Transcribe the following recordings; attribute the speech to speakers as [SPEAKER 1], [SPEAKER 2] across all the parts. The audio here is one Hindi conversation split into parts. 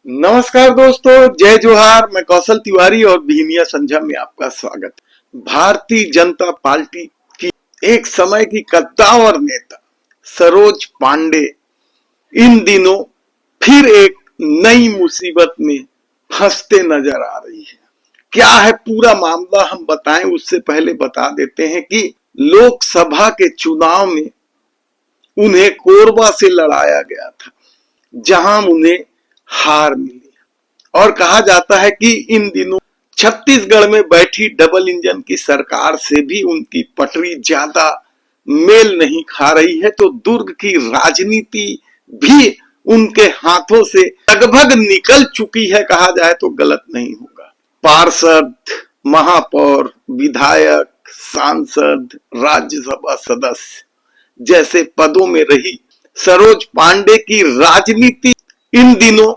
[SPEAKER 1] नमस्कार दोस्तों, जय जोहार। मैं कौशल तिवारी और बिहनिया संझा में आपका स्वागत है। भारतीय जनता पार्टी की एक समय की कद्दावर नेता सरोज पांडे इन दिनों फिर एक नई मुसीबत में फंसते नजर आ रही है। क्या है पूरा मामला हम बताएं उससे पहले बता देते हैं कि लोकसभा के चुनाव में उन्हें कोरबा से लड़ाया गया था, जहां उन्हें हार मिली और कहा जाता है कि इन दिनों छत्तीसगढ़ में बैठी डबल इंजन की सरकार से भी उनकी पटरी ज्यादा मेल नहीं खा रही है, तो दुर्ग की राजनीति भी उनके हाथों से लगभग निकल चुकी है, कहा जाए तो गलत नहीं होगा। पार्षद, महापौर, विधायक, सांसद, राज्यसभा सदस्य जैसे पदों में रही सरोज पांडे की राजनीति इन दिनों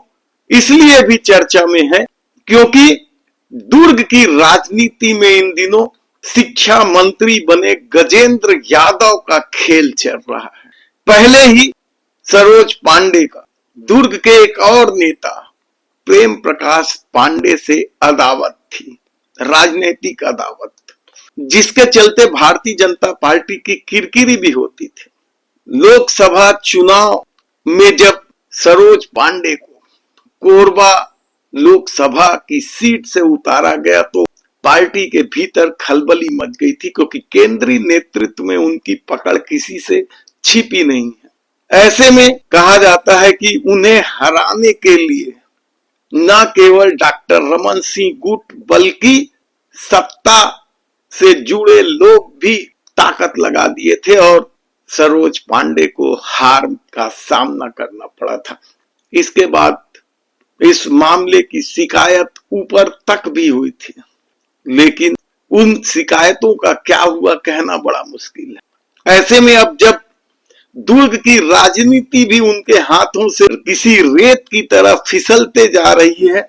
[SPEAKER 1] इसलिए भी चर्चा में है क्योंकि दुर्ग की राजनीति में इन दिनों शिक्षा मंत्री बने गजेंद्र यादव का खेल चल रहा है। पहले ही सरोज पांडे का दुर्ग के एक और नेता प्रेम प्रकाश पांडे से अदावत थी, राजनीतिक अदावत, जिसके चलते भारतीय जनता पार्टी की किरकिरी भी होती थी। लोकसभा चुनाव में जब सरोज पांडे को कोरबा लोकसभा की सीट से उतारा गया तो पार्टी के भीतर खलबली मच गई थी, क्योंकि केंद्रीय नेतृत्व में उनकी पकड़ किसी से छिपी नहीं है। ऐसे में कहा जाता है कि उन्हें हराने के लिए न केवल डॉक्टर रमन सिंह गुट बल्कि सत्ता से जुड़े लोग भी ताकत लगा दिए थे और सरोज पांडे को हार का सामना करना पड़ा था। इसके बाद इस मामले की शिकायत ऊपर तक भी हुई थी, लेकिन उन शिकायतों का क्या हुआ कहना बड़ा मुश्किल है। ऐसे में अब जब दुर्ग की राजनीति भी उनके हाथों से किसी रेत की तरह फिसलते जा रही है,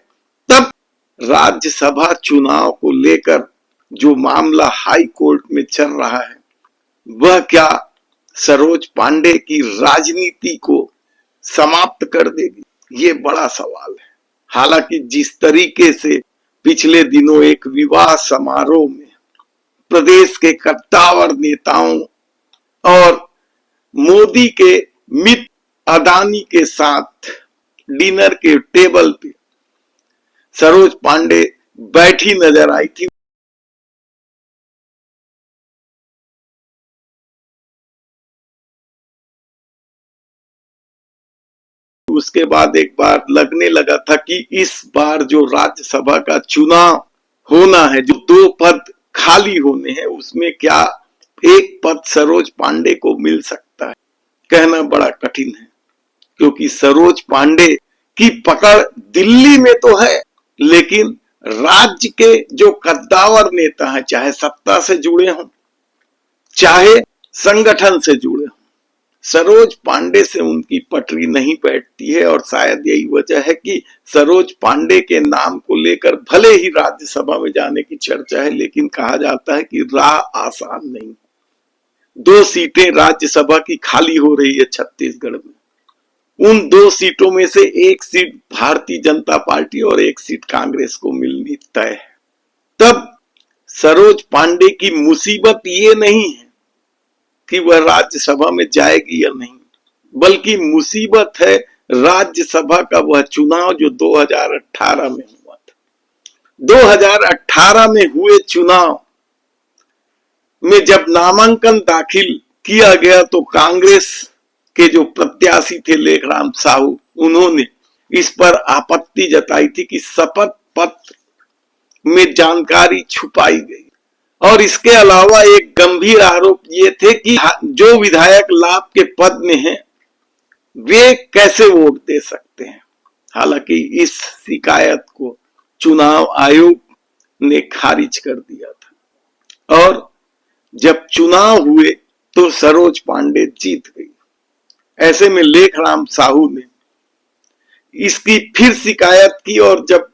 [SPEAKER 1] तब राज्यसभा चुनाव को लेकर जो मामला हाई कोर्ट में चल रहा है वह क्या सरोज पांडे की राजनीति को समाप्त कर देगी, ये बड़ा सवाल है। हालांकि जिस तरीके से पिछले दिनों एक विवाह समारोह में प्रदेश के कद्दावर नेताओं और मोदी के मित्र अदानी के साथ डिनर के टेबल पे सरोज पांडे बैठी नजर आई थी, उसके बाद एक बार लगने लगा था कि इस बार जो राज्यसभा का चुनाव होना है, जो 2 पद खाली होने हैं, उसमें क्या एक पद सरोज पांडे को मिल सकता है, कहना बड़ा कठिन है। क्योंकि सरोज पांडे की पकड़ दिल्ली में तो है, लेकिन राज्य के जो कद्दावर नेता हैं, चाहे सत्ता से जुड़े हों चाहे संगठन से जुड़े हों, सरोज पांडे से उनकी पटरी नहीं बैठती है। और शायद यही वजह है कि सरोज पांडे के नाम को लेकर भले ही राज्यसभा में जाने की चर्चा है, लेकिन कहा जाता है कि राह आसान नहीं। 2 सीटें राज्यसभा की खाली हो रही है छत्तीसगढ़ में। उन 2 सीटों में से एक सीट भारतीय जनता पार्टी और एक सीट कांग्रेस को मिलनी तय है। तब सरोज पांडे की मुसीबत ये नहीं है कि वह राज्यसभा में जाएगी या नहीं, बल्कि मुसीबत है राज्यसभा का वह चुनाव जो 2018 में हुआ था। 2018 में हुए चुनाव में जब नामांकन दाखिल किया गया तो कांग्रेस के जो प्रत्याशी थे लेखराम साहू, उन्होंने इस पर आपत्ति जताई थी कि शपथ पत्र में जानकारी छुपाई गई। और इसके अलावा एक गंभीर आरोप ये थे कि जो विधायक लाभ के पद में हैं वे कैसे वोट दे सकते हैं। हालांकि इस शिकायत को चुनाव आयोग ने खारिज कर दिया था और जब चुनाव हुए तो सरोज पांडे जीत गई। ऐसे में लेखराम साहू ने इसकी फिर शिकायत की और जब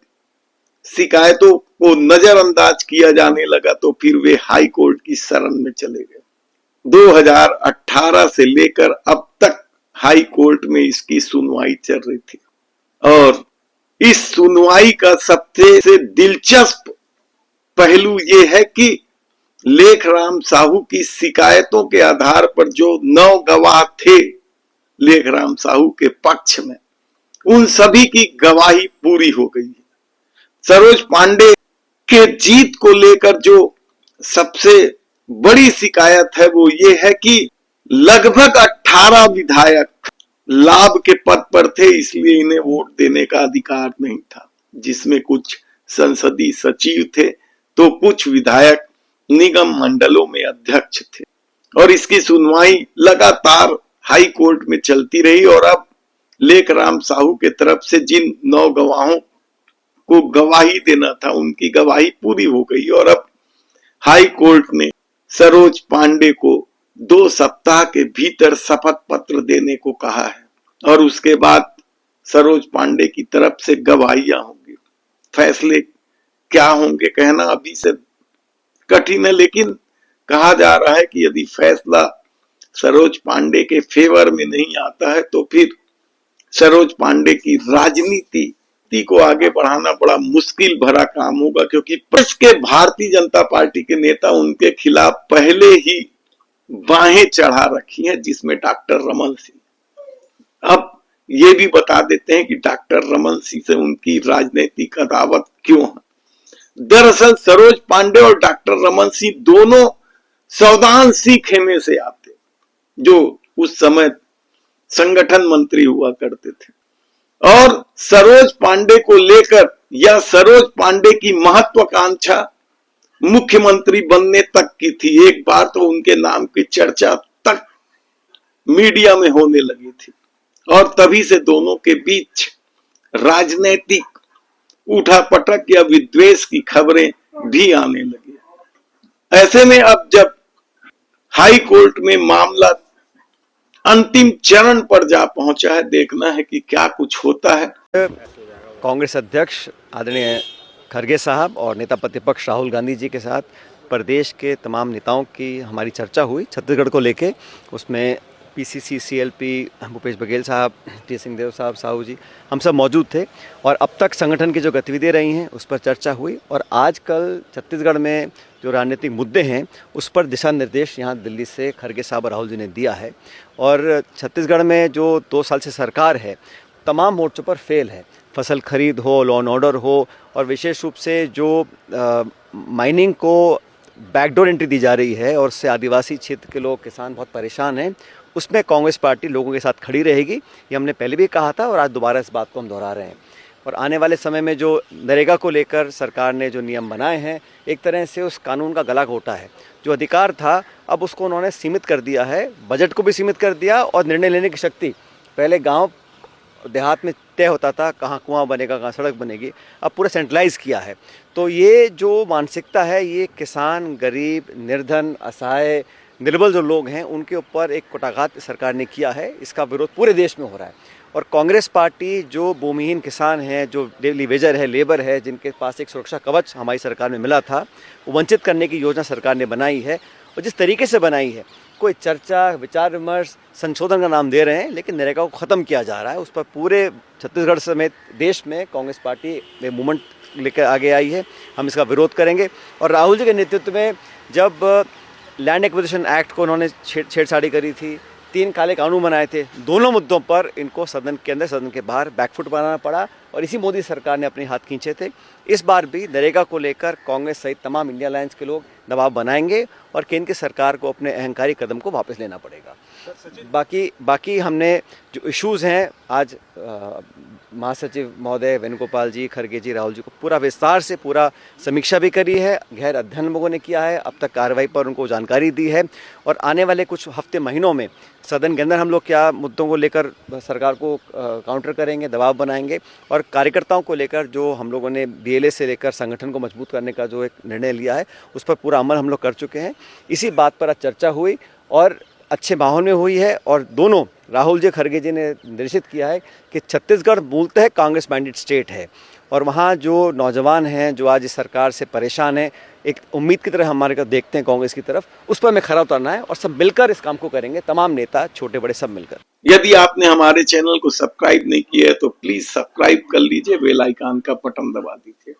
[SPEAKER 1] शिकायतों को नजरअंदाज किया जाने लगा तो फिर वे हाई कोर्ट की शरण में चले गए। 2018 से लेकर अब तक हाई कोर्ट में इसकी सुनवाई चल रही थी और इस सुनवाई का सबसे दिलचस्प पहलू ये है कि लेखराम साहू की शिकायतों के आधार पर जो 9 गवाह थे लेखराम साहू के पक्ष में, उन सभी की गवाही पूरी हो गई है। सरोज पांडे के जीत को लेकर जो सबसे बड़ी शिकायत है वो ये है कि लगभग 18 विधायक लाभ के पद पर थे, इसलिए इन्हें वोट देने का अधिकार नहीं था, जिसमें कुछ संसदीय सचिव थे तो कुछ विधायक निगम मंडलों में अध्यक्ष थे। और इसकी सुनवाई लगातार हाई कोर्ट में चलती रही और अब लेखराम साहू के तरफ से जिन 9 गवाहों को गवाही देना था उनकी गवाही पूरी हो गई और अब हाई कोर्ट ने सरोज पांडे को 2 सप्ताह के भीतर शपथ पत्र देने को कहा है और उसके बाद सरोज पांडे की तरफ से गवाहियां होंगी। फैसले क्या होंगे कहना अभी से कठिन है, लेकिन कहा जा रहा है कि यदि फैसला सरोज पांडे के फेवर में नहीं आता है तो फिर सरोज पांडे की राजनीति को आगे बढ़ाना बड़ा मुश्किल भरा काम होगा, क्योंकि प्रदेश के भारतीय जनता पार्टी के नेता उनके खिलाफ पहले ही बाहें चढ़ा रखी हैं, जिसमें डॉक्टर रमन सिंह। अब ये भी बता देते हैं कि डॉक्टर रमन सिंह से उनकी राजनीतिक अदावत क्यों है। दरअसल सरोज पांडे और डॉक्टर रमन सिंह दोनों सौदान सिंह खेमे से आते, जो उस समय संगठन मंत्री हुआ करते थे। और सरोज पांडे को लेकर या सरोज पांडे की महत्वाकांक्षा मुख्यमंत्री बनने तक की थी। एक बार तो उनके नाम की चर्चा तक मीडिया में होने लगी थी और तभी से दोनों के बीच राजनीतिक उठापटक या विद्वेष की खबरें भी आने लगी। ऐसे में अब जब हाई कोर्ट में मामला अंतिम चरण पर जा पहुंचा है, देखना है कि क्या कुछ होता है।
[SPEAKER 2] कांग्रेस अध्यक्ष आदरणीय खरगे साहब और नेता प्रतिपक्ष राहुल गांधी जी के साथ प्रदेश के तमाम नेताओं की हमारी चर्चा हुई छत्तीसगढ़ को लेके। उसमें पीसीसी, सीएलपी, भूपेश बघेल साहब, टी सिंहदेव साहब, साहू जी, हम सब मौजूद थे और अब तक संगठन की जो गतिविधियाँ रही हैं उस पर चर्चा हुई। और आजकल छत्तीसगढ़ में जो राजनीतिक मुद्दे हैं उस पर दिशा निर्देश यहाँ दिल्ली से खरगे साहब और राहुल जी ने दिया है। और छत्तीसगढ़ में जो 2 साल से सरकार है तमाम मोर्चों पर फेल है, फसल खरीद हो, लॉ एंड ऑर्डर हो, और विशेष रूप से जो माइनिंग को बैकडोर एंट्री दी जा रही है और उससे आदिवासी क्षेत्र के लोग, किसान बहुत परेशान हैं, उसमें कांग्रेस पार्टी लोगों के साथ खड़ी रहेगी। ये हमने पहले भी कहा था और आज दोबारा इस बात को हम दोहरा रहे हैं। और आने वाले समय में जो नरेगा को लेकर सरकार ने जो नियम बनाए हैं, एक तरह से उस कानून का गला घोटा है। जो अधिकार था अब उसको उन्होंने सीमित कर दिया है, बजट को भी सीमित कर दिया और निर्णय लेने की शक्ति, पहले गांव देहात में तय होता था कहाँ कुआं बनेगा, कहाँ सड़क बनेगी, अब पूरा सेंट्रलाइज किया है। तो ये जो मानसिकता है ये किसान, गरीब, निर्धन, असहाय, निर्बल जो लोग हैं उनके ऊपर एक कुटाघात सरकार ने किया है। इसका विरोध पूरे देश में हो रहा है। और कांग्रेस पार्टी जो भूमिहीन किसान हैं, जो डेली वेजर है, लेबर है, जिनके पास एक सुरक्षा कवच हमारी सरकार में मिला था, वो वंचित करने की योजना सरकार ने बनाई है। और जिस तरीके से बनाई है, कोई चर्चा, विचार विमर्श, संशोधन का नाम दे रहे हैं, लेकिन नरेगा को ख़त्म किया जा रहा है। उस पर पूरे छत्तीसगढ़ समेत देश में कांग्रेस पार्टी में मूवमेंट लेकर आगे आई है। हम इसका विरोध करेंगे। और राहुल जी के नेतृत्व में जब लैंड एक्विजिशन एक्ट को उन्होंने छेड़छाड़ी करी थी, 3 काले कानून बनाए थे, दोनों मुद्दों पर इनको सदन के अंदर, सदन के बाहर बैकफुट बनाना पड़ा और इसी मोदी सरकार ने अपने हाथ खींचे थे। इस बार भी नरेगा को लेकर कांग्रेस सहित तमाम इंडिया अलायंस के लोग दबाव बनाएंगे और केंद्र की सरकार को अपने अहंकारी कदम को वापस लेना पड़ेगा। बाकी हमने जो इश्यूज़ हैं, आज महासचिव महोदय वेणुगोपाल जी, खरगे जी, राहुल जी को पूरा विस्तार से पूरा समीक्षा भी करी है, गहर अध्ययन लोगों ने किया है, अब तक कार्रवाई पर उनको जानकारी दी है। और आने वाले कुछ हफ्ते, महीनों में सदन के अंदर हम लोग क्या मुद्दों को लेकर सरकार को काउंटर करेंगे, दबाव बनाएंगे। और कार्यकर्ताओं को लेकर जो हम लोगों ने बीएलए से लेकर संगठन को मजबूत करने का जो एक निर्णय लिया है, उस पर पूरा अमल हम लोग कर चुके हैं। इसी बात पर आज चर्चा हुई और अच्छे माहौल में हुई है। और दोनों राहुल जी, खरगे जी ने निर्देशित किया है कि छत्तीसगढ़ मूलतः कांग्रेस मैंडेट स्टेट है और वहाँ जो नौजवान हैं, जो आज इस सरकार से परेशान हैं, एक उम्मीद की तरह हमारे को देखते हैं कांग्रेस की तरफ, उस पर हमें खरा उतरना है और सब मिलकर इस काम को करेंगे, तमाम नेता, छोटे बड़े सब मिलकर।
[SPEAKER 1] यदि आपने हमारे चैनल को सब्सक्राइब नहीं किया है तो प्लीज सब्सक्राइब कर लीजिए, बेल आइकन का बटन दबा दीजिए।